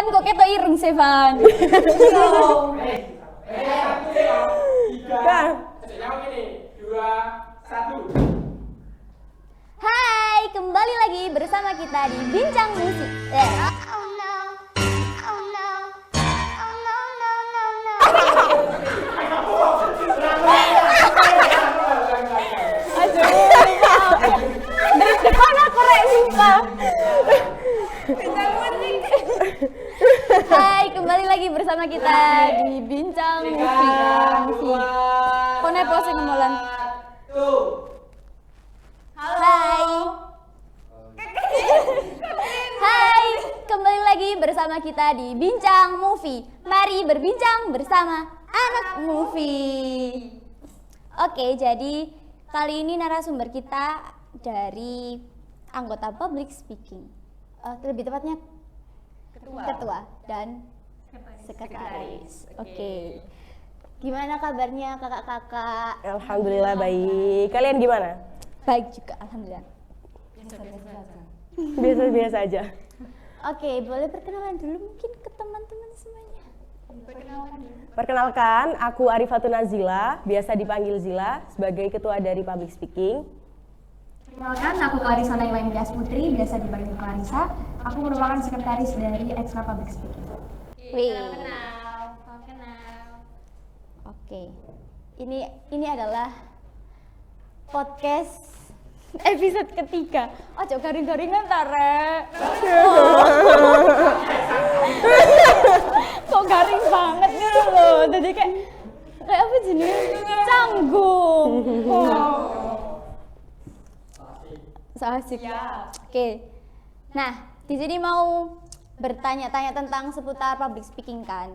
Van kok ketok ireng sih Van. Hai, kembali lagi bersama kita di Bincang Musik. Dari depan aku rek sumpah. Hai, kembali lagi bersama kita di Bincang Musik. Kone posing molan. Hai. Hai, kembali lagi bersama kita di Bincang Movie. Mari berbincang bersama anak movie. Oke, jadi kali ini narasumber kita dari anggota public speaking. Lebih tepatnya ketua dan sekretaris. Oke. Gimana kabarnya kakak-kakak? Alhamdulillah baik. Kalian gimana? Baik juga, alhamdulillah. Biasa-biasa aja. Oke, boleh perkenalan dulu mungkin ke teman-teman semuanya. Perkenalkan, aku Arifatun Nazila, biasa dipanggil Zila, sebagai ketua dari public speaking. Perkenalkan, aku Clarissa Naila Indias Putri, biasa dipanggil Clarissa. Aku merupakan sekretaris dari Extra Public Speaking. Wih. Kenal. Oke. Ini adalah podcast episode ketiga. Ojo garing-garingan ta, Rek. Kok garing banget gitu loh. Tadi kayak apa jenis canggung. So asik. Oke. Nah, di sini mau bertanya-tanya tentang seputar public speaking kan.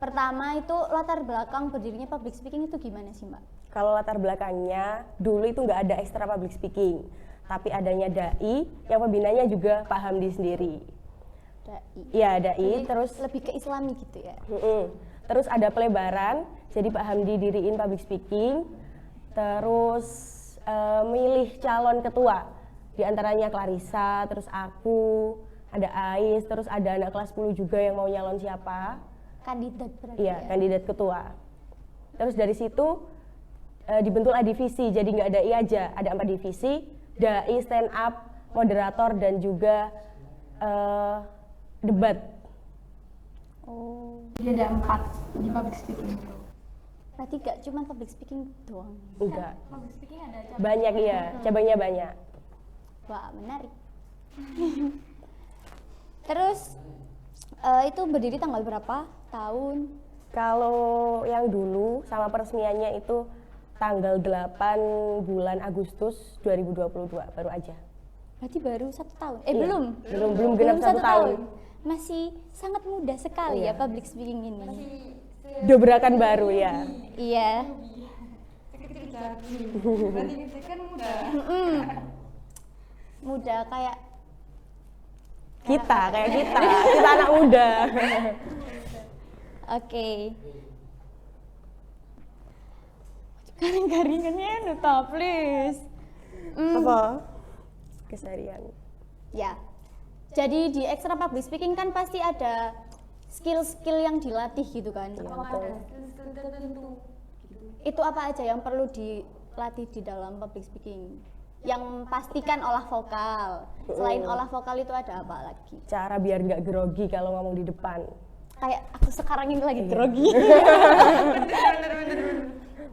Pertama itu latar belakang berdirinya public speaking itu gimana sih Mbak? Kalau latar belakangnya, dulu itu nggak ada ekstra public speaking, tapi adanya dai yang pembinanya juga Pak Hamdi sendiri. Dai. Iya, dai. Jadi Terus lebih ke Islami gitu ya. Terus ada pelebaran, jadi Pak Hamdi diriin public speaking. Terus milih calon ketua, di antaranya Clarissa, terus aku, ada Ais, terus ada anak kelas 10 juga yang mau nyalon siapa. Kandidat berarti Iya, ya. kandidat ketua. Terus dari situ dibentuklah divisi, jadi nggak dai aja, ada 4 divisi, dai, stand up, moderator, dan juga debat. Oh, Jadi ada 4 di Public Speaking. berarti gak cuma public speaking doang. Enggak, Public Speaking ada banyak iya, cabangnya banyak. Wah, menarik. Terus itu berdiri tanggal berapa? Tahun? Kalau yang dulu sama peresmiannya itu tanggal 8 bulan Agustus 2022, baru aja. Berarti baru 1 tahun. Iya, Belum. belum genap 1 tahun. Masih sangat muda sekali Iya. ya public speaking ini. Dobrakan baru ya. Iya. Berarti kita kan muda. Muda kayak Kita anak muda. oke. Garing-garingannya nuta please. Apa? Keseharian. Ya. Jadi di extra public speaking kan pasti ada skill-skill yang dilatih gitu kan. Itu apa aja yang perlu dilatih di dalam public speaking? Yang pastikan olah vokal. Selain olah vokal itu ada apa lagi? Cara biar nggak grogi kalau ngomong di depan. Kayak aku sekarang ini lagi grogi.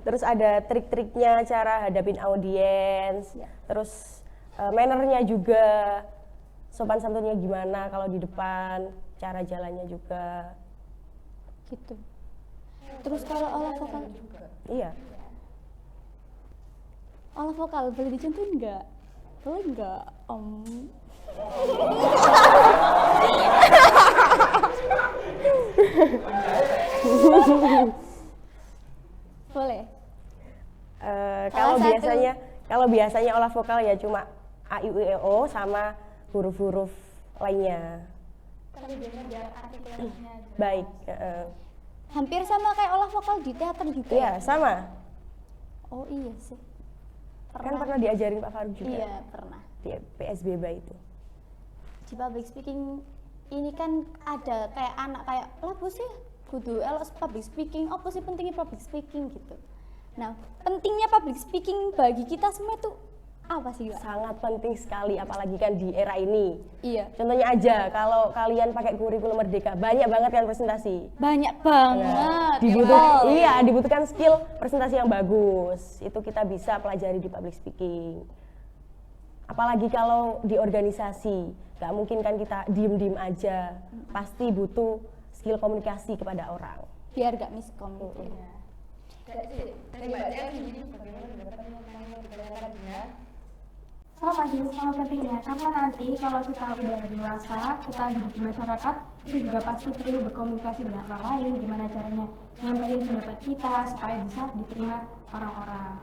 Terus ada trik-triknya cara hadapin audiens. Ya. Terus mannernya juga, sopan santunnya gimana kalau di depan, cara jalannya juga. Gitu. Terus kalau olah vokal? Iya. Olah vokal boleh dicontohin nggak? Boleh nggak? Boleh. Kalau Salah satu. biasanya olah vokal ya cuma a i u e o sama huruf-huruf lainnya. Baik. Hampir sama kayak olah vokal di teater gitu. Iya, sama. Oh iya sih. Kan pernah diajarin Pak Faruk juga Iya, pernah. di PSBB itu. Di public speaking ini kan ada kayak anak kayak apa sih kudu elok public speaking, apa sih pentingnya public speaking gitu. Nah, pentingnya public speaking bagi kita semua itu apa sih, Mbak? Sangat penting sekali, apalagi kan di era ini. Iya, Contohnya aja, kalau kalian pakai kurikulum Merdeka, banyak banget kan presentasi. banyak banget. Dibutuhkan skill presentasi yang bagus. Itu kita bisa pelajari di public speaking. Apalagi kalau di organisasi, nggak mungkin kan kita diem-diem aja. Pasti butuh skill komunikasi kepada orang. Biar gak miskom gitu ya. Sama sih, sama pentingnya. Karena nanti kalau kita udah dewasa, kita hidup di masyarakat, itu juga pasti perlu berkomunikasi dengan orang lain, gimana caranya nyampaikan pendapat kita supaya bisa diterima orang-orang.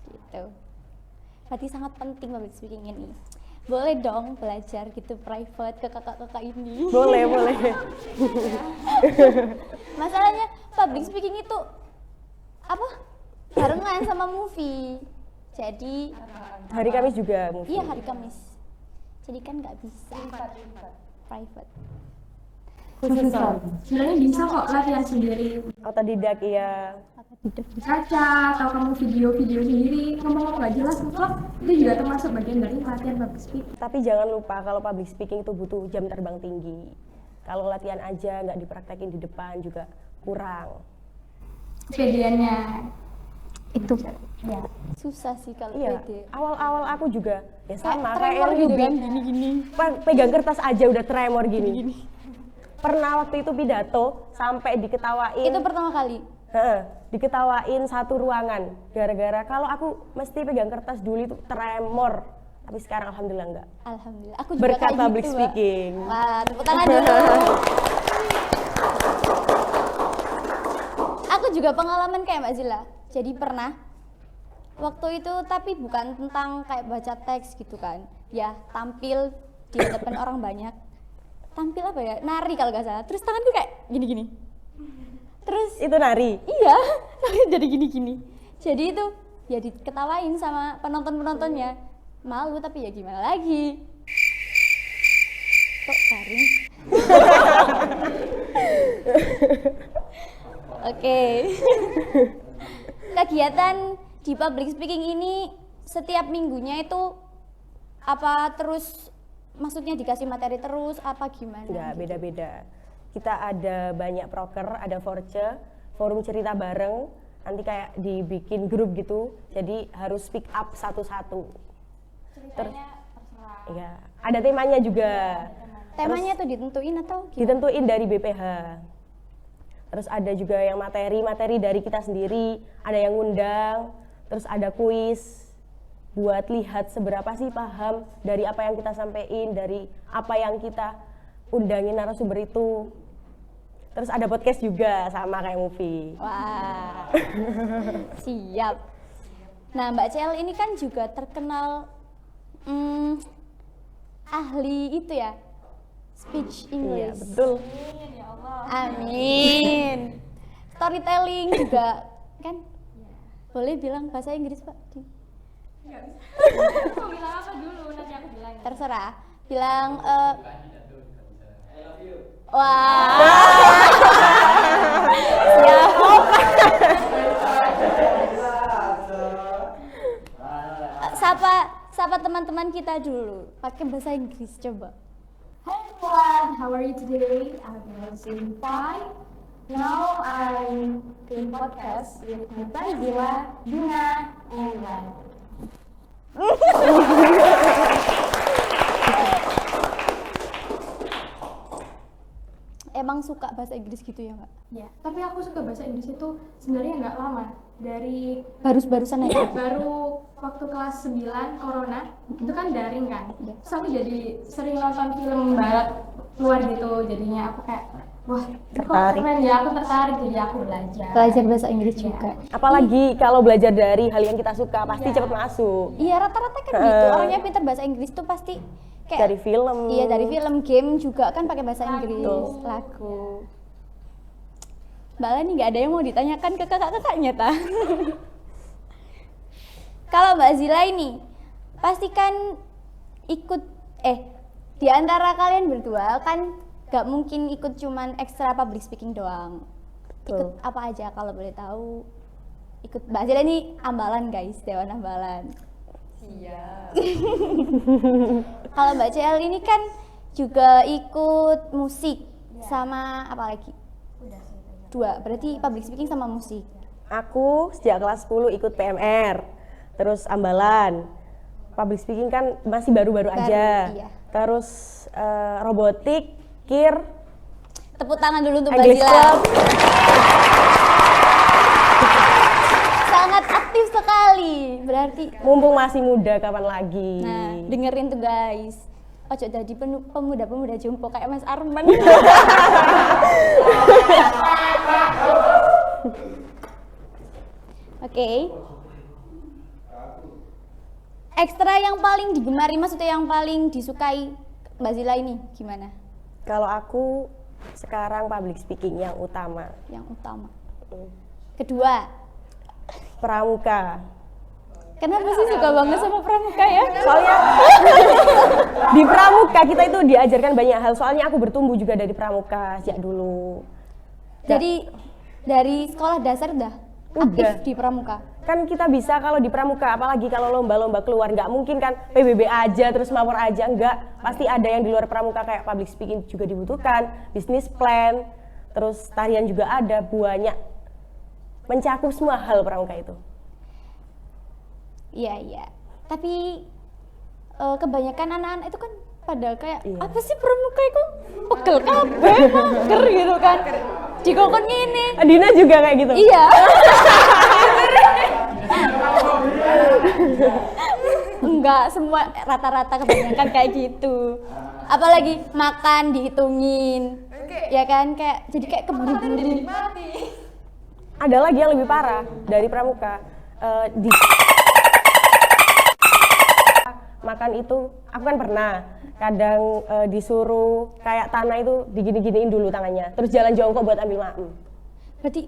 Gitu. Berarti sangat penting public speaking ini. Boleh dong belajar gitu private ke kakak-kakak ini. Boleh. Masalahnya public speaking itu apa? Barengan sama movie. Jadi Hari Kamis juga mungkin. iya hari Kamis. Jadi kan nggak bisa private. Sebenarnya bisa kok latihan sendiri, Otodidak ya. baca atau kamu video-video sendiri, ngomong nggak jelas mutlak, itu juga termasuk bagian dari latihan public speaking. Tapi jangan lupa kalau public speaking itu butuh jam terbang tinggi. Kalau latihan aja nggak dipraktekin di depan juga kurang. Kejadiannya Itu ya. susah sih kalau Iya, pede. awal-awal aku juga ya sama tremor kayak yang gitu Yubi. kan, gini-gini. Pegang kertas aja udah tremor gini. Pernah waktu itu pidato sampai diketawain. Itu pertama kali. Diketawain satu ruangan gara-gara kalau aku mesti pegang kertas dulu itu tremor. Tapi sekarang alhamdulillah enggak. Alhamdulillah. Aku juga Berkat kayak public gitu, Mbak. speaking. Wah, tepuk tangan dulu. Aku juga pengalaman kayak Mbak Zila. Jadi pernah waktu itu, tapi bukan tentang kayak baca teks gitu kan. Ya, tampil di hadapan orang banyak. Tampil apa ya? Nari kalau nggak salah. Terus tanganku kayak gini-gini. Terus Itu nari. iya, jadi gini-gini. Jadi itu ya diketawain sama penonton-penontonnya. Malu tapi ya gimana lagi. Kok garing? Oke. Kegiatan di public speaking ini setiap minggunya itu apa terus, maksudnya dikasih materi terus apa gimana? Enggak, beda-beda. Kita ada banyak proker, ada force, forum cerita bareng. Nanti kayak dibikin grup gitu. Jadi harus speak up satu-satu. Ceritanya terserah. Iya, ada temanya juga. Temanya tuh ditentuin atau gimana? Ditentuin dari BPH. Terus ada juga yang materi dari kita sendiri, ada yang ngundang, terus ada kuis buat lihat seberapa sih paham dari apa yang kita sampaikan, dari apa yang kita undangin narasumber itu. Terus ada podcast juga sama kayak movie. Wah, siap. Nah, Mbak Cel ini kan juga terkenal ahli itu ya, speech Iya, English. betul. Amin. Storytelling juga kan? Boleh bilang bahasa Inggris, Pak? Mau bilang apa dulu? Nanti aku bilang. Terserah. Bilang wah. Siap. Sapa teman-teman kita dulu. Pakai bahasa Inggris coba. Hi everyone, how are you today? I'm doing fine. Now I'm doing podcast with my friend Dila, Dina, and Lan. Emang suka bahasa Inggris gitu ya, Mbak? Ya, tapi aku suka bahasa Inggris itu sebenarnya nggak lama. Dari Barusan aja. baru waktu kelas 9 corona, itu kan daring kan. Terus aku jadi sering nonton film barat luar gitu, jadinya aku kayak wah, kok keren ya, aku tertarik jadi aku belajar. Belajar bahasa Inggris juga. Apalagi kalau belajar dari hal yang kita suka, pasti cepat masuk. Iya, rata-rata kan gitu. Orangnya pintar bahasa Inggris tuh pasti kayak Dari film. Iya, dari film, game juga kan pakai bahasa Inggris, lagu. Mbak Lani nggak ada yang mau ditanyakan ke kakak-kakaknya, ta? Kalau Mbak Zila ini, pastikan ikut Di antara kalian berdua kan gak mungkin ikut cuman ekstra public speaking doang. Ikut Betul. apa aja kalau boleh tahu? Ikut Mbak Zila ini ambalan guys, Dewan Ambalan. Siap. Kalau Mbak CL ini kan juga ikut musik sama apa lagi? Dua, berarti public speaking sama musik. Aku sejak kelas 10 ikut PMR, terus ambalan. Public speaking kan masih baru-baru Baru, aja. iya. Terus robotik, kir, Tepuk tangan dulu untuk Mbak English Zila. Club. Sangat aktif sekali, berarti. Mumpung masih muda, kapan lagi? Nah, dengerin tuh guys. Ojo jadi pemuda-pemuda jompo kayak Mas Arman. Oke. Ekstra yang paling digemari, maksudnya yang paling disukai Mbak Zila ini gimana? Kalau aku sekarang public speaking yang utama. Yang utama. Kedua, Pramuka. kenapa sih suka banget sama pramuka ya? Soalnya di pramuka kita itu diajarkan banyak hal. Soalnya aku bertumbuh juga dari pramuka sejak dulu. Jadi dari sekolah dasar udah aktif Udah. di pramuka. Kan kita bisa kalau di pramuka, apalagi kalau lomba-lomba keluar, nggak mungkin kan PBB aja terus mawar aja, enggak. Pasti ada yang di luar pramuka kayak public speaking juga dibutuhkan, business plan, terus tarian juga ada, banyak. Mencakup semua hal pramuka itu. Iya, iya. Tapi kebanyakan anak-anak itu kan pada kayak Iya. apa sih pramuka itu? Pegel kabeh, mager gitu kan. Dikokon ngene. Dina juga kayak gitu. Iya. Enggak, semua rata-rata kebanyakan kayak gitu. Apalagi makan dihitungin. Ya kan kayak jadi kayak keburu-buru. Ada lagi yang lebih parah dari pramuka. Di makan itu, aku kan pernah kadang disuruh kayak tanah itu digini-giniin dulu tangannya, terus jalan jongkok buat ambil makan. Berarti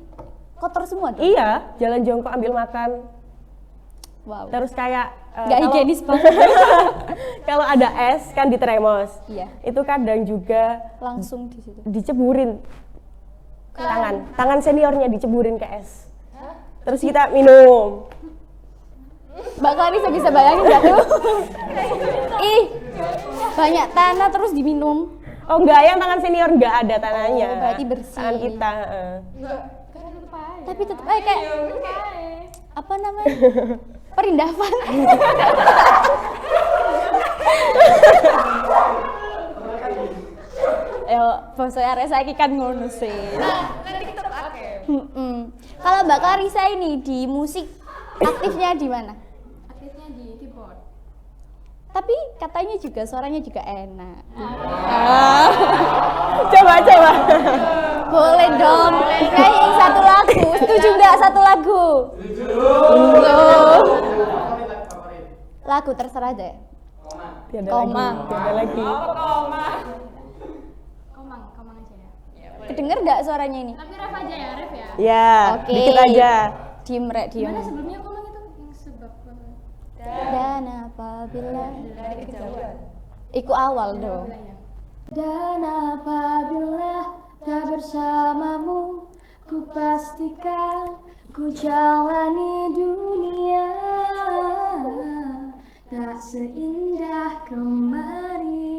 kotor semua tuh. Iya, jalan jongkok ambil makan. Wow. Terus kayak Nggak higienis banget. kalau ada es kan di termos. Iya. Itu kadang juga Langsung di situ. diceburin tangan seniornya diceburin ke es. Terus kita minum. Mbak Clarissa bisa bayangin nggak tuh? Ih, banyak tanah terus diminum. Oh enggak, yang tangan senior enggak ada tanahnya. Oh, berarti bersih. Tangan kita. Tapi tetap aja kayak apa namanya? Perindavan. Yo, bos arek saiki kan ngono sih. Nanti kita pakai. Kalau Mbak Clarissa ini di musik aktifnya di mana? Aktifnya di keyboard. Tapi katanya juga suaranya juga enak. Coba. Boleh dong. Nyanyi satu lagu. Setuju nggak satu lagu? Setuju. Lagu terserah deh. Tiada Koma. lagi. Tiada lagi. Komang aja ya. Kedenger nggak suaranya ini? Tapi ref aja ya, ref ya. Ya, Oke. dikit aja. Diem rek, diem. Mana sebelumnya komang itu yang sebab banget. Dan apabila Dari kejauhan. Iku awal dong. Dan apabila tak bersamamu, ku pastikan ku jalani dunia tak seindah kemarin.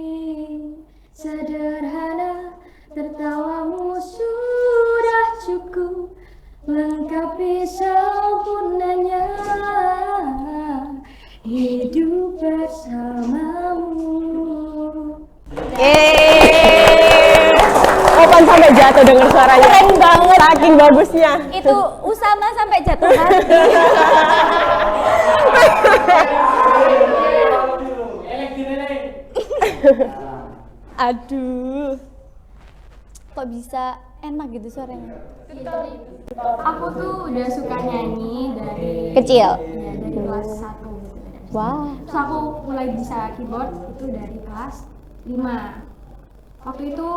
Sederhana, tertawamu sudah cukup lengkapi sempurnanya hidup bersamamu. Opan sampai jatuh denger suaranya. Keren banget. Saking bagusnya. Itu Usama sampai jatuh hati. Aduh. Kok bisa enak gitu suaranya? Aku tuh udah suka nyanyi dari Kecil. ya, dari kelas 1 gitu. Wah. Terus aku mulai bisa keyboard itu dari kelas 5. Waktu itu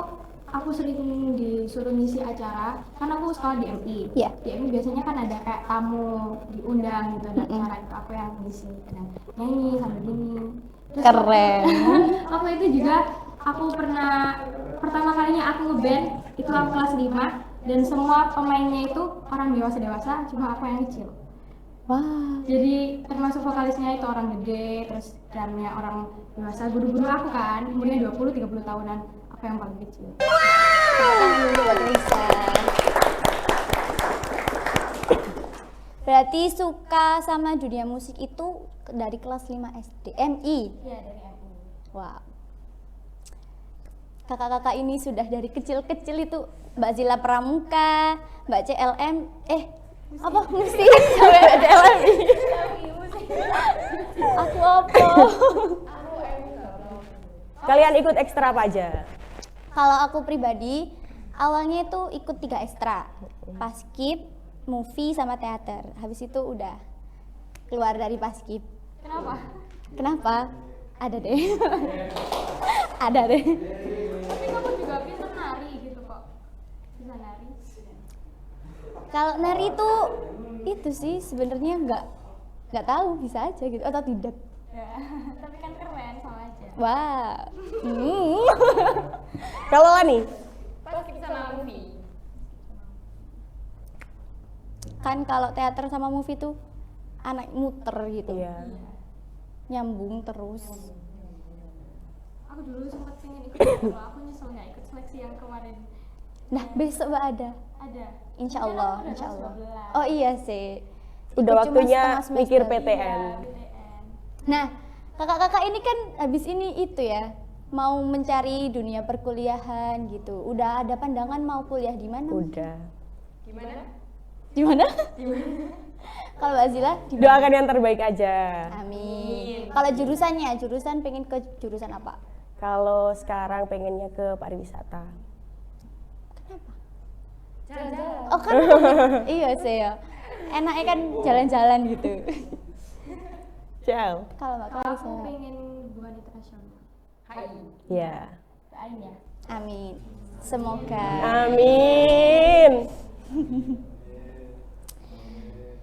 aku sering disuruh ngisi acara, kan aku sekolah di MI. Iya. Di MI biasanya kan ada kayak tamu diundang gitu, ada acara itu aku yang ngisi, kadang nyanyi sambil gini. Terus Keren. waktu itu juga aku pernah pertama kalinya aku ngeband itu aku kelas 5 dan semua pemainnya itu orang dewasa cuma aku yang kecil. Wah. Jadi termasuk vokalisnya itu orang gede, terus drumnya orang dewasa, guru-guru aku kan, umurnya 20-30 tahunan, aku yang paling kecil. Tangan dulu buat Lisa. Berarti suka sama dunia musik itu dari kelas 5 SD, MI. Iya, dari MI. Wow. Kakak-kakak ini sudah dari kecil-kecil itu Mbak Zila Pramuka, Mbak CLM, apa mesti sampai Mbak CLM? Aku apa? Kalian ikut ekstra apa aja? Kalau aku pribadi, awalnya itu ikut 3 ekstra, paskib, movie sama teater. Habis itu udah keluar dari paskib. Kenapa? Kenapa? Ada deh. Ada deh. Tapi kamu juga bisa nari gitu kok. Bisa nari. Kalau nari itu sih sebenarnya nggak tahu bisa aja gitu atau tidak. Ya. Tapi kan keren sama aja. Wah. Kalau Lani? Pasti sama movie. Kan kalau teater sama movie tuh anak muter gitu. Iya. Nyambung terus. Aku dulu sempat pengen ikut kalau aku nyesel nggak ikut seleksi yang kemarin. Nah, besok Mbak ada. Ada. Insya Kan Allah, aku udah insya kelas Allah. 12. Oh iya sih. Udah Ikut cuma waktunya setengah semester. mikir Iya, PTN. PTN. Nah, kakak-kakak ini kan habis ini itu ya, mau mencari dunia perkuliahan gitu. Udah ada pandangan mau kuliah di mana? Udah. Gimana? Di mana? Kalau Mbak Zila di mana? Doakan yang terbaik aja. Amin. Kalau jurusan pengen ke jurusan apa? Kalau sekarang pengennya ke pariwisata. Jalan-jalan. Oh kan, iya sih ya. Enaknya kan jalan-jalan gitu. Ciao. Kalau Mbak Kalau aku Clarissa, pengen hubungan internasional. Hai. Ya. Doain ya. amin. Semoga. Amin.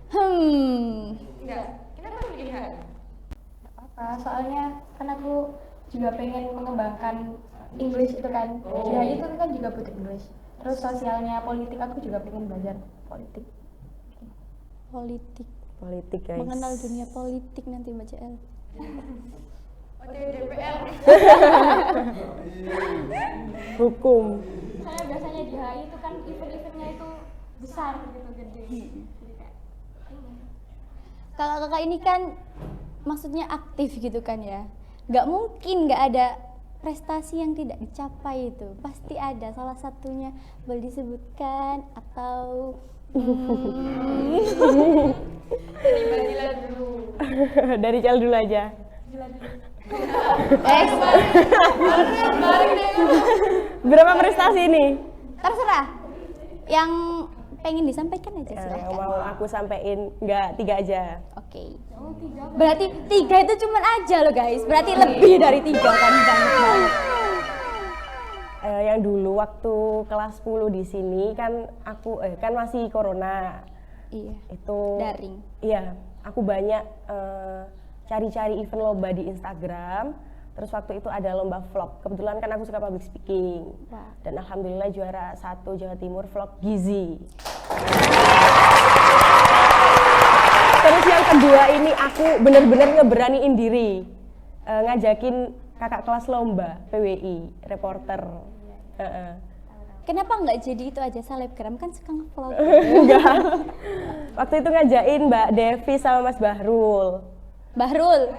Enggak. Kenapa pilihan? Apa? Soalnya kan aku juga pengen mengembangkan English itu kan. Ya itu kan juga butuh English. Terus sosialnya politik aku juga pengen belajar politik. Politik. Politik guys. Mengenal dunia politik nanti Mbak CL. DPR. Hukum. Saya biasanya di HI itu kan event-eventnya itu besar gitu, gede. Jadi kayak ini. Kakak-kakak ini kan maksudnya aktif gitu kan ya. Nggak mungkin nggak ada prestasi yang tidak dicapai itu. Pasti ada salah satunya, boleh disebutkan atau Dibandinglah dulu. Dari Cial dulu aja. Berapa prestasi ini? terserah. Yang pengen disampaikan aja Yang silahkan. mau aku sampein nggak 3 aja. Oke. Oh, 3. Berarti 3 itu cuman aja loh guys. Berarti lebih dari 3 kan banyak banget. Yang dulu waktu kelas 10 di sini kan aku kan masih corona. Iya. Itu Daring. Iya, aku banyak cari-cari event lomba di Instagram. Terus waktu itu ada lomba vlog. Kebetulan kan aku suka public speaking. Wah. Dan alhamdulillah juara 1 Jawa Timur vlog Gizi. Terus yang kedua ini aku bener-bener ngeberaniin diri. Ngajakin kakak kelas lomba PWI, reporter. Kenapa nggak jadi itu aja selebgram kan suka nge-vlog. Enggak. Waktu itu ngajain Mbak Devi sama Mas Bahrul. Bahrul.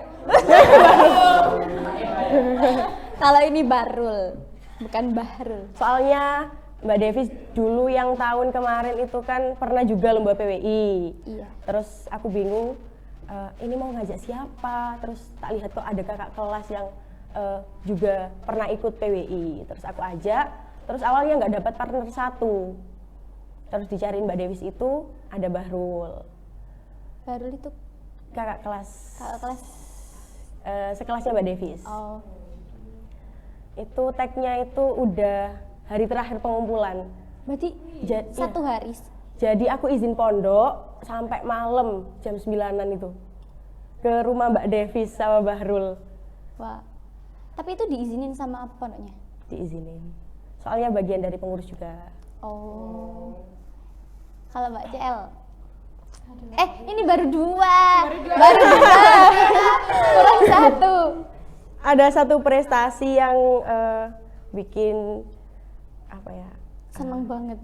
Kalau ini Barul, bukan Bahrul. Soalnya Mbak Devi dulu yang tahun kemarin itu kan pernah juga lomba PWI. Iya. Terus aku bingung, ini mau ngajak siapa? Terus tak lihat kok ada kakak kelas yang juga pernah ikut PWI. Terus aku ajak, terus awalnya nggak dapat partner 1. Terus dicariin Mbak Dewi itu ada Bahrul, Barul itu kakak kelas sekelasnya Mbak Devis. oh Itu tagnya itu udah hari terakhir pengumpulan. berarti Ja- satu hari. Jadi aku izin pondok sampai malam jam 9-an itu ke rumah Mbak Devis sama Bahrul. Wah. Tapi itu diizinin sama apa pondoknya? Diizinin. Soalnya bagian dari pengurus juga. Oh. Kalau Mbak CL? Ini baru dua. Baru dua. Kurang satu. Ada satu prestasi yang bikin apa ya? Seneng banget.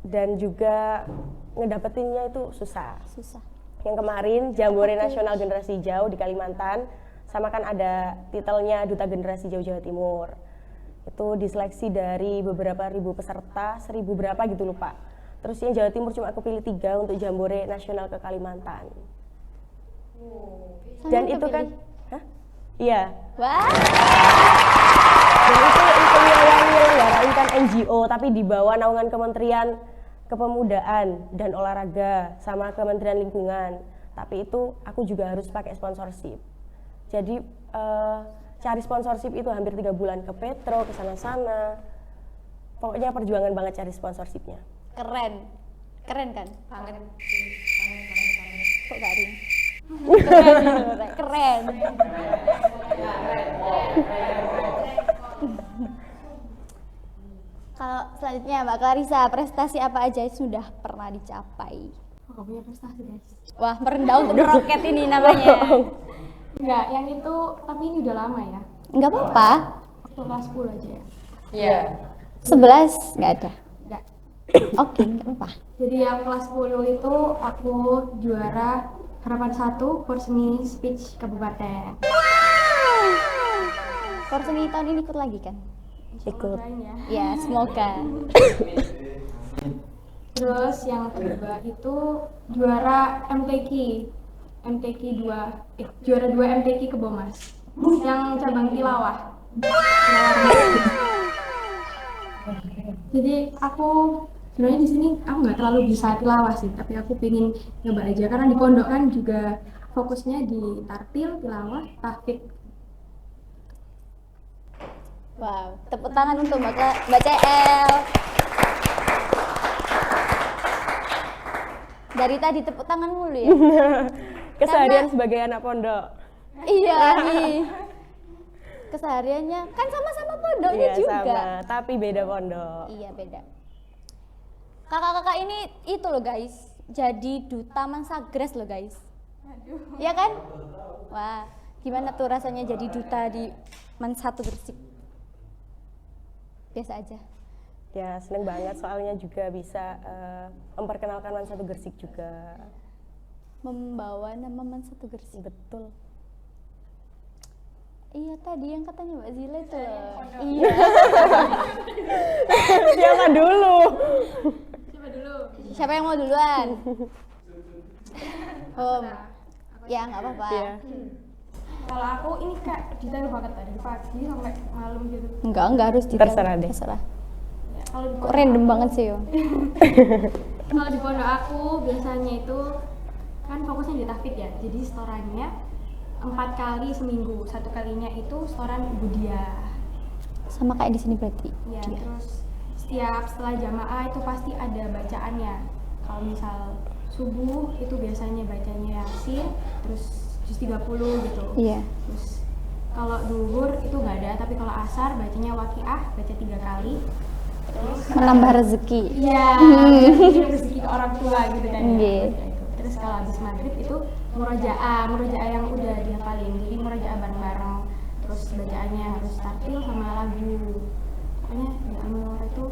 Dan juga ngedapetinnya itu susah. Susah. Yang kemarin Jambore Nasional Generasi Hijau di Kalimantan, sama kan ada titelnya Duta Generasi Hijau Jawa Timur. Itu diseleksi dari beberapa ribu peserta, 1000 berapa gitu lupa. Terus yang Jawa Timur cuma kepilih 3 untuk Jambore Nasional ke Kalimantan. Dan itu kan, iya. Wah. Dan itu eventnya yang menyelenggarain kan NGO, tapi di bawah naungan Kementerian Kepemudaan dan Olahraga sama Kementerian Lingkungan. Tapi itu aku juga harus pakai sponsorship. Jadi cari sponsorship itu hampir 3 bulan ke Petro, ke sana-sana. Pokoknya perjuangan banget cari sponsorshipnya. Keren. Keren kan? Banget. Kok garing? Keren. Kalau selanjutnya Mbak Clarissa, prestasi apa aja yang sudah pernah dicapai? Oh, gak punya prestasi guys. Wah, merendah untuk meroket ini namanya. Enggak, yang itu, tapi ini udah lama ya. Enggak apa-apa. Waktu kelas 10 aja ya. Iya. 11 enggak ada. Enggak. Oke, enggak apa-apa. Jadi yang kelas 10 itu aku juara harapan 1 Porseni Speech Kabupaten. Porseni tahun ini ikut lagi kan? Ikut. Doain ya. Ya, semoga. Terus yang kedua itu juara MTQ. MTQ 2, juara 2 MTQ Kebomas. Yang cabang tilawah. Jadi aku sebenarnya di sini aku nggak terlalu bisa tilawah sih, tapi aku pengen nyoba aja karena di pondok kan juga fokusnya di tartil, tilawah, tahfidz. Wow, tepuk tangan untuk Mbak CL. Dari tadi tepuk tangan mulu ya. Keseharian sebagai anak pondok. Iya nih. Kesehariannya kan sama-sama pondoknya Iya, juga. sama, tapi beda pondok. Iya beda. Kakak-kakak ini itu loh guys, jadi duta Mansagres loh guys. Iya kan? Wah, gimana tuh rasanya jadi duta di Mansatu Gresik? Biasa aja. Ya seneng banget soalnya juga bisa memperkenalkan Mansatu Gresik juga. Membawa nama Mansatu Gresik. Betul. Iya tadi yang katanya Mbak Zila itu loh. Iya. Siapa dulu? Siapa yang mau duluan? Ya nggak apa-apa. Iya. Kalau aku ini kak detail banget dari pagi sampai malam gitu. Enggak harus detail. Terserah deh. Terserah. Ya, kalau di Kok random banget sih yo. Kalau di pondok aku biasanya itu kan fokusnya di tahfidz ya, jadi setorannya 4 kali seminggu, 1 kalinya itu setoran Budia. Sama kayak di sini berarti. Ya, Dia. terus setelah jamaah itu pasti ada bacaannya. Kalau misal subuh itu biasanya bacanya Yasin, terus juz 30 gitu. Iya. Terus kalau duhur itu nggak ada, tapi kalau asar bacanya Waqiah, baca 3 kali. Terus Menambah rezeki. iya, jadi rezeki ke orang tua gitu kan ya. Iya. Terus kalau habis maghrib itu murojaah yang udah dihafalin, jadi murojaah bareng-bareng. Terus bacaannya harus tartil sama lagu. Pokoknya di Al-Munawwarah itu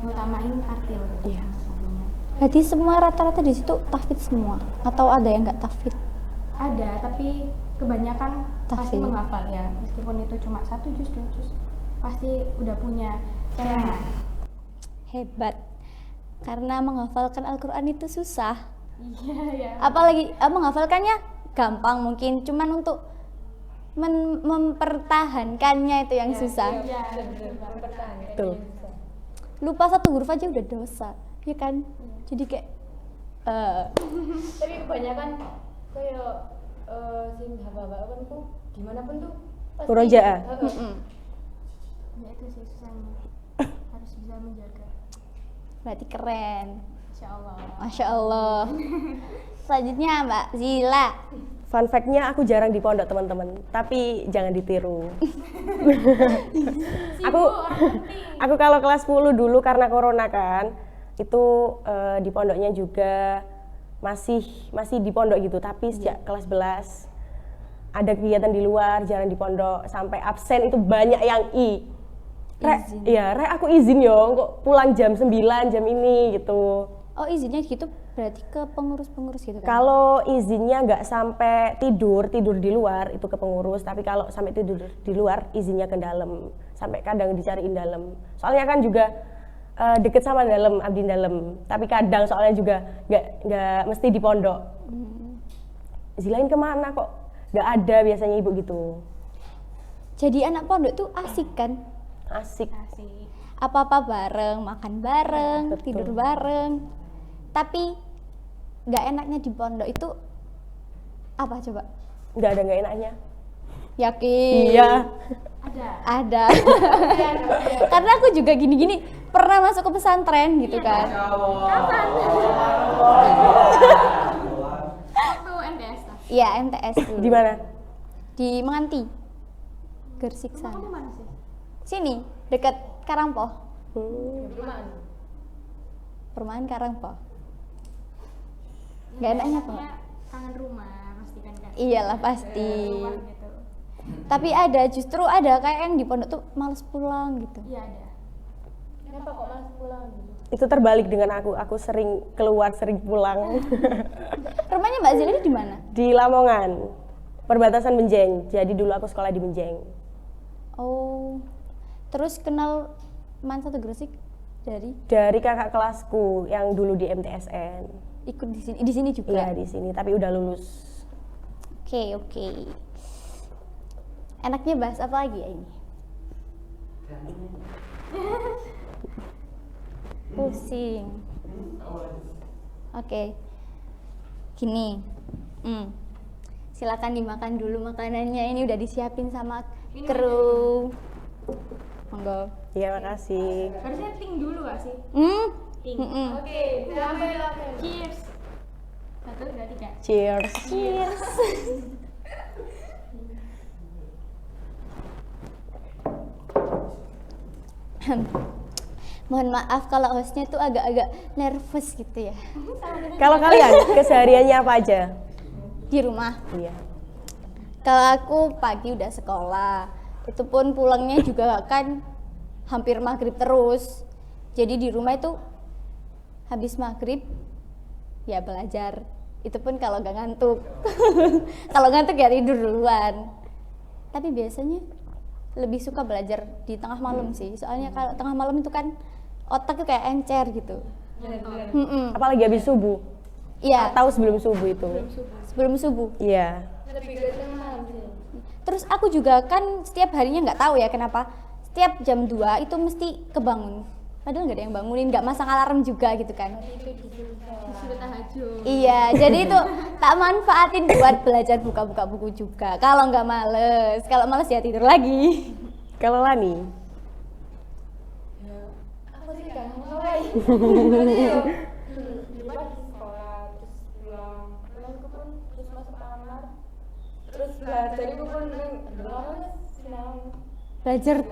ngutamain tartil gitu. Iya. Lagunya. Berarti semua rata-rata di situ tahfidz semua atau ada yang nggak tahfidz? Ada, tapi kebanyakan pasti Tahfidz. menghafal ya. Meskipun itu cuma 1 juz, 2 juz, pasti udah punya celengan. Hebat. Karena menghafalkan Al-Qur'an itu susah. Iya ya. Apalagi menghafalkannya gampang mungkin, cuman untuk mempertahankannya itu yang susah. Iya, betul. Betul. Lupa satu huruf aja udah dosa, ya kan? Jadi kayak Tapi kebanyakan kayak sing bapak-bapak kan tuh gimana pun tuh pasti Murojaah. Ya itu sih susahnya. Harus bisa menjaga. berarti keren. Insya Allah. Masya Allah. Selanjutnya Mbak Zila, Fun fact-nya aku jarang di pondok teman-teman, tapi jangan ditiru. aku kalau kelas 10 dulu karena corona kan, itu di pondoknya juga masih di pondok gitu, tapi sejak kelas 11 ada kegiatan di luar, jarang di pondok, sampai absen itu banyak yang Rek aku izin yo, kok pulang jam 9 jam ini gitu. Oh izinnya gitu berarti ke pengurus-pengurus gitu kan? Kalau izinnya nggak sampai tidur di luar itu ke pengurus, tapi kalau sampai tidur di luar izinnya ke dalam, sampai kadang dicariin dalam. Soalnya kan juga deket sama dalam, abdi dalam, tapi kadang soalnya juga nggak mesti di pondok. Zilain kemana kok? Nggak ada biasanya ibu gitu. Jadi anak pondok tuh asik kan? Asik. Apa-apa bareng, makan bareng, Betul. tidur bareng. Tapi nggak enaknya di pondok itu apa coba? Nggak ada nggak enaknya. Yakin? Iya. Ada. Karena aku juga gini-gini pernah masuk ke pesantren gitu kan. Waktu MTS lah. Iya MTS dulu. Di mana? Di Menganti, Gersik sana. Kamu mana sih? Sini dekat Karangpoh. Perumahan. Perumahan Karangpoh. Gak enaknya kok. Kangen rumah pasti kan kan. Iyalah pasti. Rumah gitu. Tapi justru ada kayak yang di pondok tuh males pulang gitu. Iya ada. Kenapa kok malas pulang? Itu terbalik dengan aku sering keluar, sering pulang. Rumahnya Mbak Zila ini di mana? Di Lamongan, perbatasan Benjeng. Jadi dulu aku sekolah di Benjeng. Oh, terus kenal Satu Gresik Dari kakak kelasku yang dulu di MTSN. ikut di sini juga. Iya di sini, tapi udah lulus. Oke. Enaknya bahas apa lagi ya ini? Pusing. Oke. Gini. Silakan dimakan dulu makanannya. Ini udah disiapin sama kru. Monggo. Iya makasih. Harusnya ting dulu gak sih? Oke, sampai. Cheers. 1, 2, 3. Cheers. Cheers. Mohon maaf kalau hostnya tuh agak-agak nervous gitu ya. Kalau kalian kesehariannya apa aja? Di rumah. Iya. Kalau aku pagi udah sekolah, itu pun pulangnya juga kan hampir maghrib terus. Jadi di rumah itu habis maghrib ya belajar. Itu pun kalau gak ngantuk. Kalau ngantuk ya tidur duluan. Tapi biasanya lebih suka belajar di tengah malam sih. Soalnya kalau tengah malam itu kan otak tuh kayak encer gitu. Apalagi habis subuh. Iya, Atau sebelum subuh itu. sebelum subuh. Iya. Lebih ke tengah malam sih. Terus aku juga kan setiap harinya nggak tahu ya kenapa setiap jam 2 itu mesti kebangun. Padahal nggak ada yang bangunin, nggak masang alarm juga gitu kan. Disuruh tahajud. Iya, jadi itu tak manfaatin buat belajar buka-buka buku juga. Kalau nggak males, kalau males ya tidur lagi. Kalau Lani? Aku sih gak ngapain. Di pagi sekolah, terus pulang. Pulangku pun terus masuk kamar. Terus belajar itu pun berapa senang. Belajar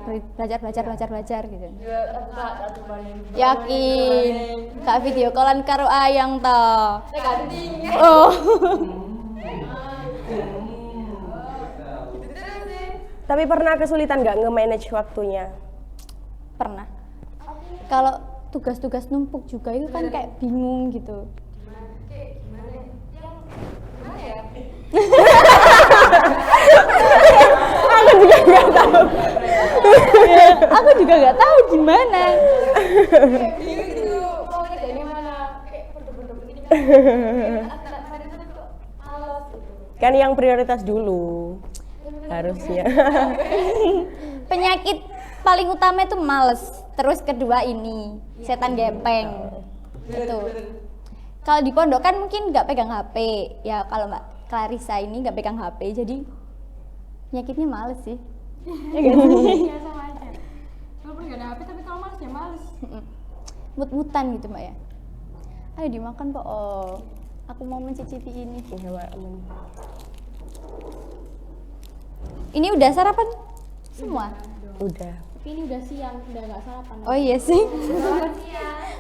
gitu. Ya, tak paling. Yakin, kak video callan karo ayang toh. Ganti. Oh. Tapi pernah kesulitan nggak nge-manage waktunya? Pernah. Kalau tugas-tugas numpuk juga itu kan kayak bingung gitu. Aku juga nggak tahu gimana. Itu mau kerjanya mana? Kayak bener-bener begini kan. Hari itu kok males gitu. Kan yang prioritas dulu. Harusnya. Penyakit paling utama itu males. Terus kedua ini setan gepeng. Gitu. Kalau di pondok kan mungkin nggak pegang HP. Ya kalau Mbak Clarissa ini nggak pegang HP, jadi penyakitnya males sih. Iya sama aja. Walaupun gak ada HP tapi kalau males ya males. Mut-mutan gitu Mbak ya. Ayo dimakan Pak. Oh, aku mau mencicipi ini. Iya, Mbak. Ini udah sarapan semua? Udah. Tapi ini udah siang, udah nggak sarapan. Oh iya sih.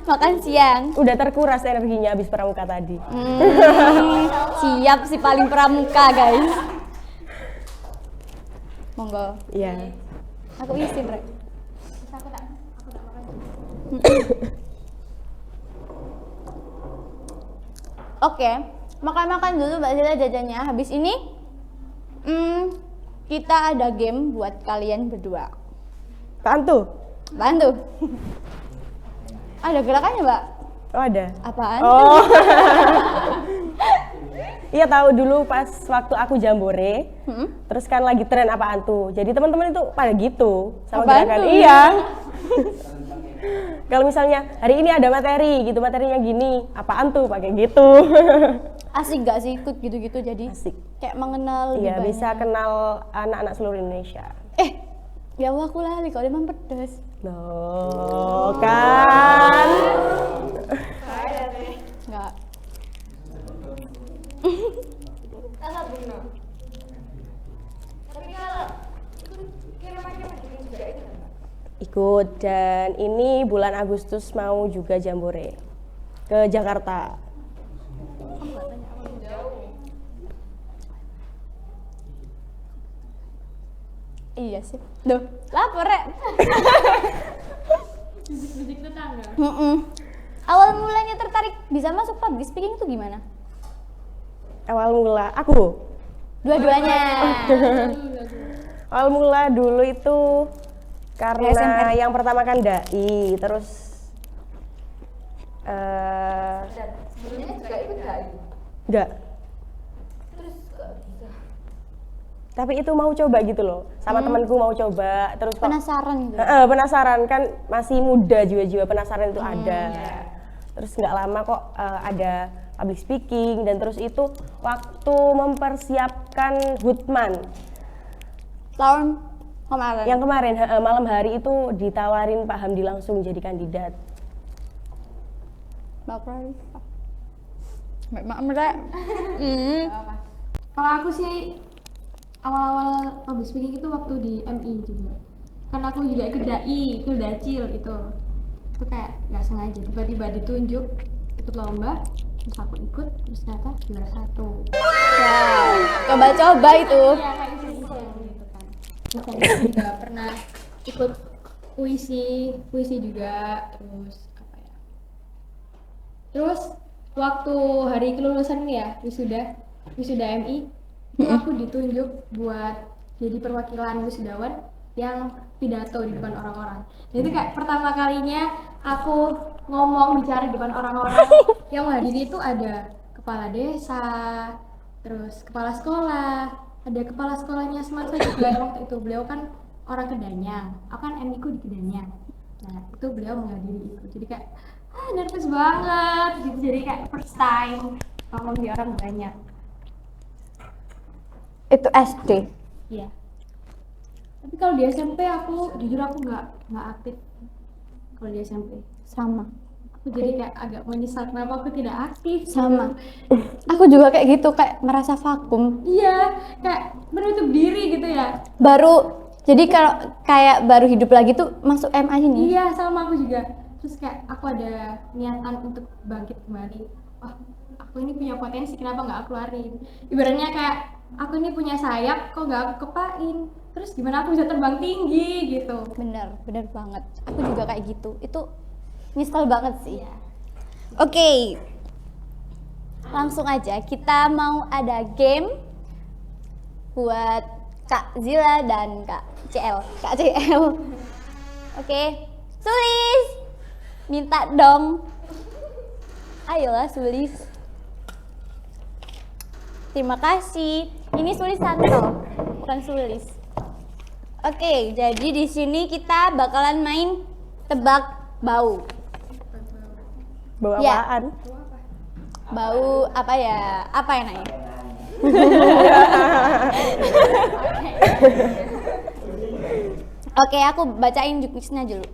Makan siang. Udah terkuras energinya habis pramuka tadi. Siap sih paling pramuka guys. Monggo. Iya. Aku isin Rek. Aku tak makan. Oke, makan-makan dulu Mbak Zila jajannya. Habis ini kita ada game buat kalian berdua. Apaan tuh? Bantu. Ada gerakannya Mbak? Oh ada. Apaan? Oh. Iya tahu dulu pas waktu aku jambore, terus kan lagi tren apaan tuh. Jadi teman-teman itu pada gitu sama Apaan gerakan. tuh? Iya. Kalau misalnya hari ini ada materi gitu, materinya gini, apaan tuh pakai gitu. Asik gak sih ikut gitu-gitu jadi? Asik. Kayak mengenal lebih Iya banyak. bisa kenal anak-anak seluruh Indonesia. Ya Allah aku lali kalau emang pedes. Loh kan. Enggak. Rasa bunga. Tapi kalau kira-kira juga itu kan? Ikut dan ini bulan Agustus mau juga jambore ke Jakarta. Iya sih. Duh, lapar Rek. Musik tetangga. Awal mulanya tertarik bisa masuk public speaking itu gimana? Awal mula aku. Dua-duanya. Awal mula dulu itu karena SMR. yang pertama kan dai, terus Dan sebelumnya juga ikut HI. enggak. Terus kok bisa? Tapi itu mau coba gitu loh, sama temanku mau coba, terus kok Penasaran gitu. penasaran kan masih muda jiwa-jiwa penasaran itu ada. Terus nggak lama kok ada public speaking dan terus itu waktu mempersiapkan Hutman Tahun kemarin. yang kemarin malam hari itu ditawarin Pak Hamdi langsung jadi kandidat. Baper. Mak Rek. Kalau aku sih awal-awal public speaking itu waktu di MI juga. Kan aku juga ikut dai, itu dacil itu. Itu kayak nggak sengaja tiba-tiba ditunjuk ikut lomba, terus aku ikut, terus ternyata juara 1. Wow. Coba-coba itu. Iya kayak gitu kan. Terus habis itu juga pernah ikut puisi juga, terus apa ya? Terus waktu hari kelulusan nih ya, wisuda MI, itu aku ditunjuk buat jadi perwakilan wisudawan yang pidato di depan orang-orang. Jadi kayak pertama kalinya aku ngomong bicara di depan orang-orang. Yang menghadiri itu ada kepala desa, terus kepala sekolah, ada kepala sekolahnya semasa juga waktu itu. Beliau kan orang Kedanyang, aku kan MI ku di Kedanyang. Nah itu beliau menghadiri itu. Jadi kayak nervous banget gitu. Jadi kayak first time ngomong di orang banyak. Itu SD. Iya. Tapi kalau di SMP aku jujur aku nggak aktif. Kalau di SMP Sama. aku jadi kayak agak menyesal kenapa aku tidak aktif. Sama. Aku juga kayak gitu, kayak merasa vakum. Iya, kayak menutup diri gitu ya. Jadi kalau kayak baru hidup lagi tuh masuk MA ini. Iya, sama aku juga. Terus kayak aku ada niatan untuk bangkit kembali. Wah, aku ini punya potensi, kenapa nggak aku keluarin? Ibaratnya kayak aku ini punya sayap, kok nggak aku kepain? Terus gimana aku bisa terbang tinggi gitu? Bener banget. Aku juga kayak gitu. Itu nyesel banget sih. Oke. Langsung aja kita mau ada game buat Kak Zila dan Kak CL. Oke. Sulis. Minta dong. Ayolah Sulis. Terima kasih. Ini Sulis Santo, bukan Sulis. Oke, jadi di sini kita bakalan main tebak bau. Bawa Ya. apaan? Bau apa ya? Apa ya namanya? Oke, aku bacain juknisnya dulu.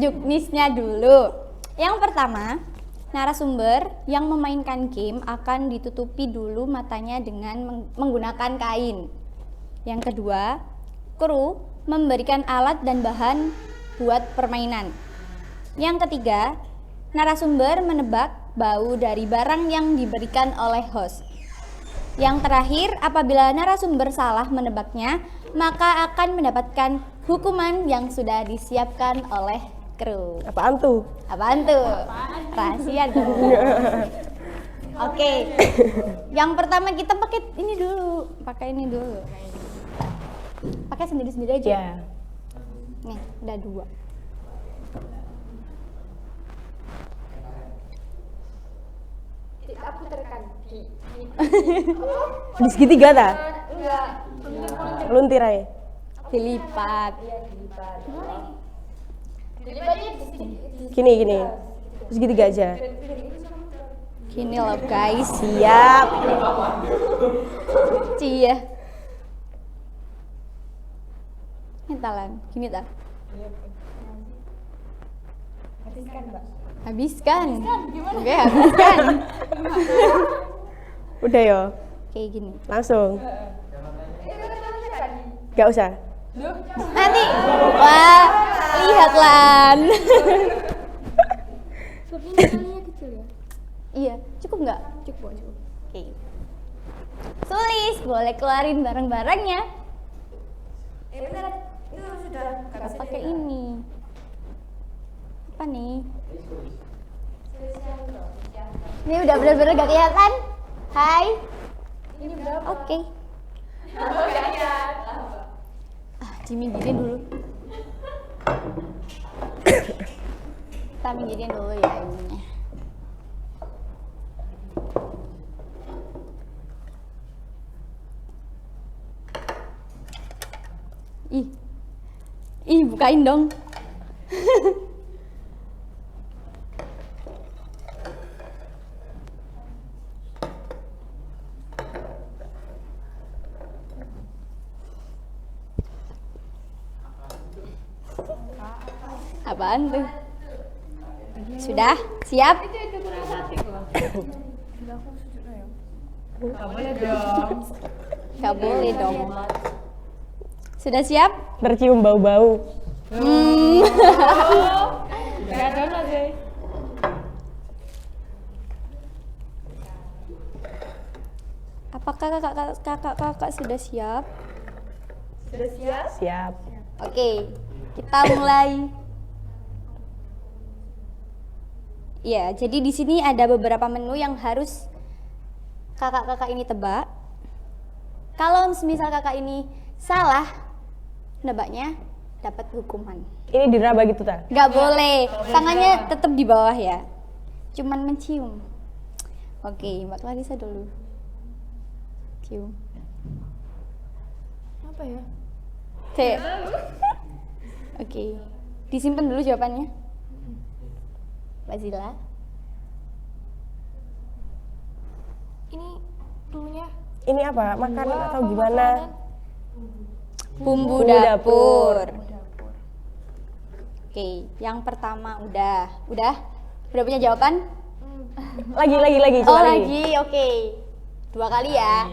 Juknisnya dulu. Yang pertama, narasumber yang memainkan game akan ditutupi dulu matanya dengan menggunakan kain. Yang kedua, kru memberikan alat dan bahan buat permainan. Yang ketiga, narasumber menebak bau dari barang yang diberikan oleh host. Yang terakhir, apabila narasumber salah menebaknya, maka akan mendapatkan hukuman yang sudah disiapkan oleh kru. Apaan tuh? Apaan tuh? Rahasia dong. Oke. Yang pertama kita pakai ini dulu. Pakai sendiri-sendiri aja. Ya. Nih, udah 2. Aku tekan di Di segitiga ta? enggak. Luntir aja. Dilipat. Dilibatnya di sini. Gini. Segitiga aja. Gini loh guys. Siap. Cia. Ini talan. Gini tak? Habiskan. Oke, habiskan. Udah yo. Kayak gini. Langsung. Gak usah. Nanti. Wah, lihat Lan. Iya, cukup nggak? Cukup. Oke. Sulis, boleh keluarin barang-barangnya. Benar, itu sudah Gak pakai ini. Apa nih? Ini udah bener-bener gak kelihatan. Hai. ini berapa? Oke. Jimmy giniin dulu. Kita minggirkan dulu ya ininya. Ih, bukain dong. Apaan tuh? Sudah? Siap? Gak boleh dong. Sudah siap? Tercium bau-bau. Apakah kakak sudah siap? Siap. Oke, kita mulai. Ya, jadi di sini ada beberapa menu yang harus kakak-kakak ini tebak. Kalau misal kakak ini salah nebaknya, dapat hukuman. Ini diraba gitu ta? Nggak boleh, tangannya tetap di bawah ya. Cuman mencium. Oke, Mbak Clarissa dulu. Cium. Apa ya? Cek. Oke, disimpan dulu jawabannya. Mbak Zila. Ini dulunya Ini apa? Makan atau gimana? Bumbu Bumbu dapur. dapur. Oke, yang pertama udah. Udah punya jawaban? Lagi. Oh, coba lagi. Oke. 2 kali ya.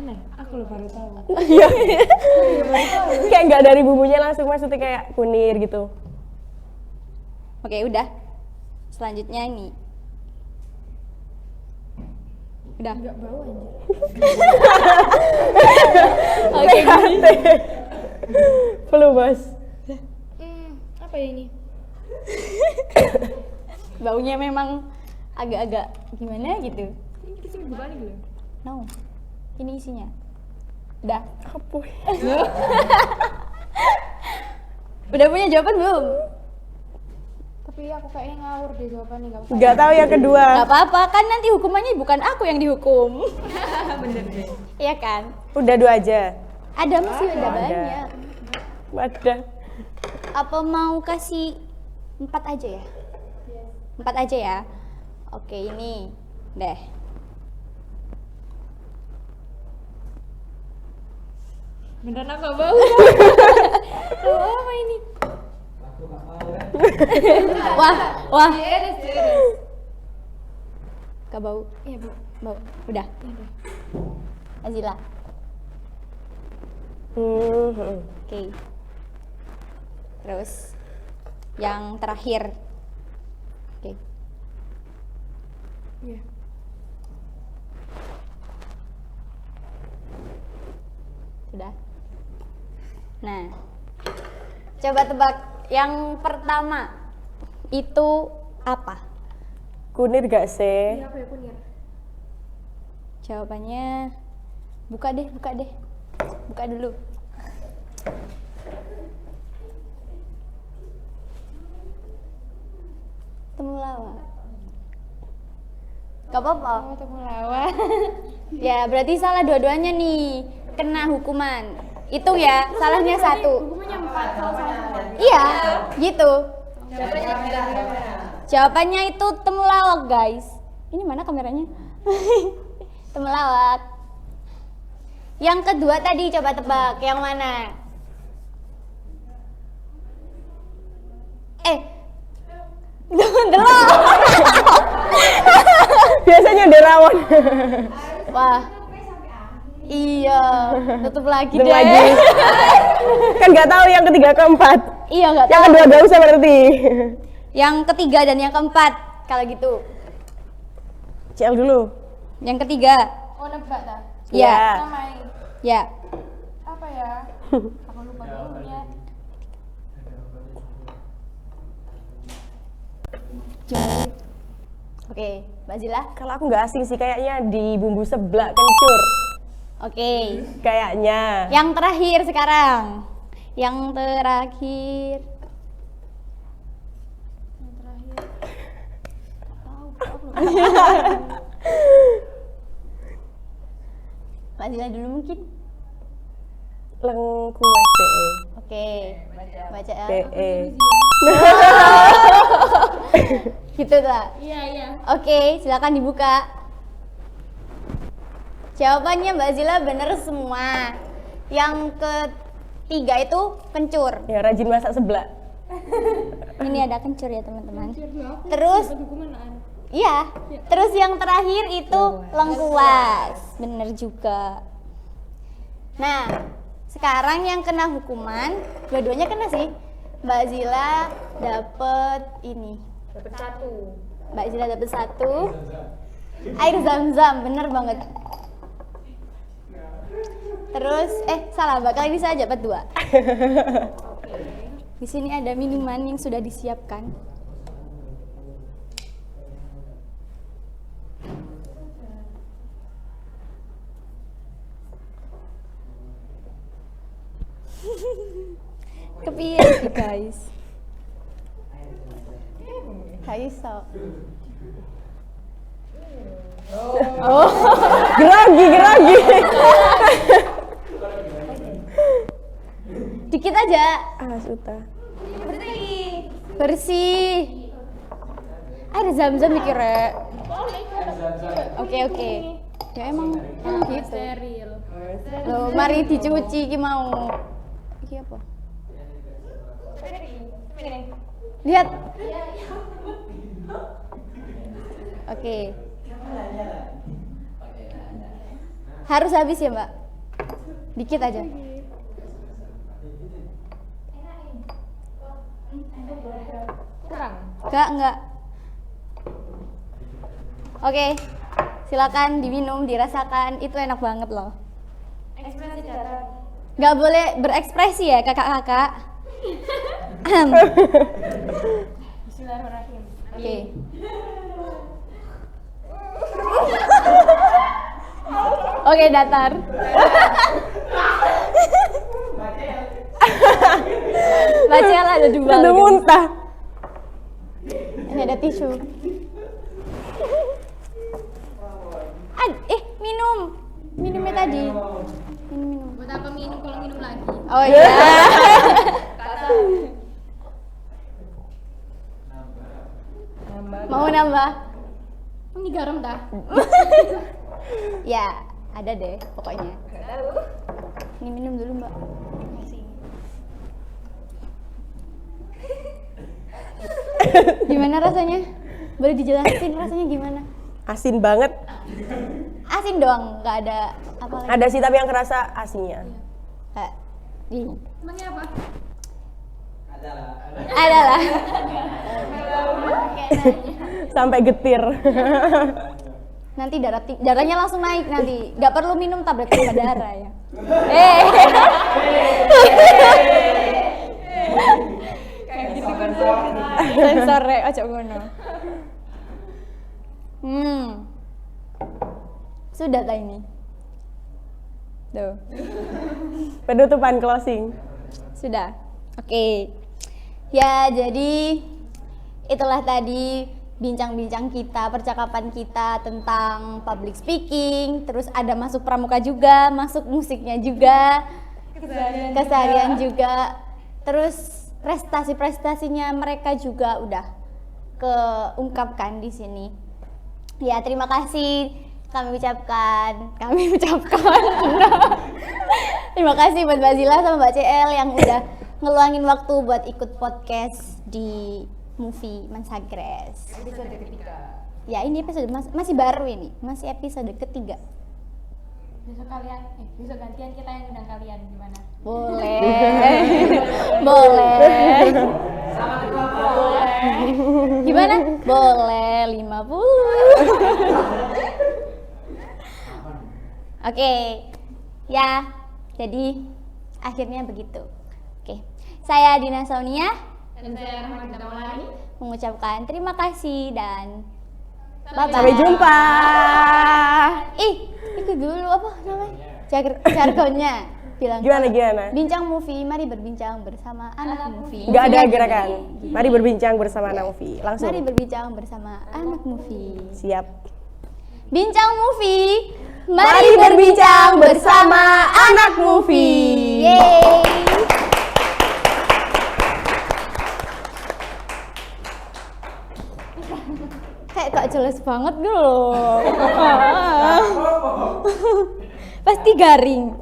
aneh. Aku lo baru tahu. Iya. Kayak nggak dari bumbunya langsung maksudnya kayak kunir gitu. Oke, udah. Selanjutnya ini. Udah. Enggak bau aja. Oke. Perlu bos. Apa ya ini? Baunya memang agak-agak gimana gitu. Ini kita sih bukan gitu. No. Ini isinya. Udah. Apa? Udah punya jawaban belum? Tapi aku kayaknya ngawur deh jawabannya enggak apa-apa. Nggak tahu yang kedua. Gak apa-apa, kan nanti hukumannya bukan aku yang dihukum. Bener deh. Iya kan? Udah 2 aja. Ada masih ada Ada. banyak. Wadah. Apa mau kasih 4 aja ya? 4 aja ya? Oke, ini deh. Beneran enggak bau. Tuh, apa ini? Wah. Gak bau? Iya, Bu. Bau. Udah. Azila. Oke. Terus yang terakhir. Oke. Iya. Sudah. Nah, coba tebak yang pertama itu apa? Kunir gak sih? Iya, apa ya, Kunir? Jawabannya buka deh. Buka dulu. Temulawak. Gak apa-apa. Oh, temulawak. Ya, berarti salah dua-duanya nih. Kena hukuman. Hitung ya, salahnya satu. Hukumannya 4, salah satu. Iya, gitu. Jawabannya itu temulawak, guys. Ini mana kameranya? Temulawak. Yang kedua tadi coba tebak, yang mana? Delok. Biasanya derawan. Wah. Iya, tutup lagi Tutup deh. lagi. Kan nggak tahu yang ketiga keempat. Iya, nggak Yang tahu. kedua gak usah berarti. Yang ketiga dan yang keempat, kalau gitu. CL dulu. Yang ketiga, Oh, nebak dah. ya, Namai. ya. Apa ya? Aku lupa dulunya. Oke, Mbak Zila. Kalau aku nggak asing sih kayaknya di bumbu seblak kencur. Oke. Kayaknya. Yang terakhir sekarang. Yang terakhir. Mbak Zila dulu mungkin. Lengkuas DE. Oke. Baca ya. DE. Gitu tak? Iya. Oke, silakan dibuka. Jawabannya Mbak Zila bener semua. Yang ketiga itu kencur. Ya rajin masak seblak. Ini ada kencur ya teman-teman. Terus, iya. Terus yang terakhir itu lengkuas. Bener juga. Nah, sekarang yang kena hukuman, dua-duanya kena sih. Mbak Zila dapet ini. Dapat 1. Mbak Zila dapet 1. Air zam-zam, bener banget. Terus, salah Mbak, kali ini saya dapat 2. Di sini ada minuman yang sudah disiapkan. Kepiye sih guys? Kaiso. Gerogi. Dikit aja. Suta. Bersih. Air zam-zam mikir Rek. Oke. Ya emang gitu. Steril. Loh, mari dicuci iki mau. Iki apa? Lihat. Oke. Harus habis ya, Mbak? Dikit aja. Kurang. Enggak. Oke. Silakan diminum, dirasakan. Itu enak banget loh. Ekspresi darah. Nggak boleh berekspresi ya, kakak-kakak. Bismillahirrahmanirrahim. Oke. Oke, datar. Baca lah, ada 2. Udah muntah. Ini ada tisu. Minum. Minumnya tadi. Minum. Buat apa minum kalau minum lagi? Oh iya. Mau nambah? Ini garam dah. Ya, ada deh pokoknya. Ini minum dulu, Mbak. Gimana rasanya? Boleh dijelasin rasanya gimana? Asin banget. Asin doang, nggak ada apa lagi. Ada sih tapi yang kerasa asinnya. Kayak di Emangnya apa? adalah Sampai getir. nanti darahnya langsung naik nanti. Nggak perlu minum tablet tambah darah ya. Kayak gitu kan tuh. Sensor ojo ngono. Sudah tak ini? Tuh. Penutupan closing. Sudah. Oke. Ya, jadi itulah tadi bincang-bincang kita, percakapan kita tentang public speaking, terus ada masuk pramuka juga, masuk musiknya juga, keseharian juga. Terus prestasi-prestasinya mereka juga udah keungkapkan di sini. Ya, terima kasih kami ucapkan. Terima kasih buat Mbak Zila sama Mbak CL yang udah ngeluangin waktu buat ikut podcast di Movie Mansagres. Episode ketiga. Ya, ini episode masih baru ini, masih episode ketiga. Besok gantian kita yang undang kalian gimana? Boleh. Boleh. Gimana? Boleh 50. Oke. Ya, jadi akhirnya begitu. Oke. Saya Dina Sonia Dan saya Rahmat Damulani. mengucapkan terima kasih dan bye-bye. Sampai jumpa. Itu dulu apa namanya? Jargonnya. Bilang Gimana? Bincang movie, mari berbincang bersama anak movie. Nggak ada Movie-nya gerakan. gini. Mari berbincang bersama anak movie. Langsung. Mari berbincang bersama anak movie. Siap. Bincang movie. Mari berbincang bersama anak movie. Yeay. Kayak gak jelas banget gitu loh. Pasti garing.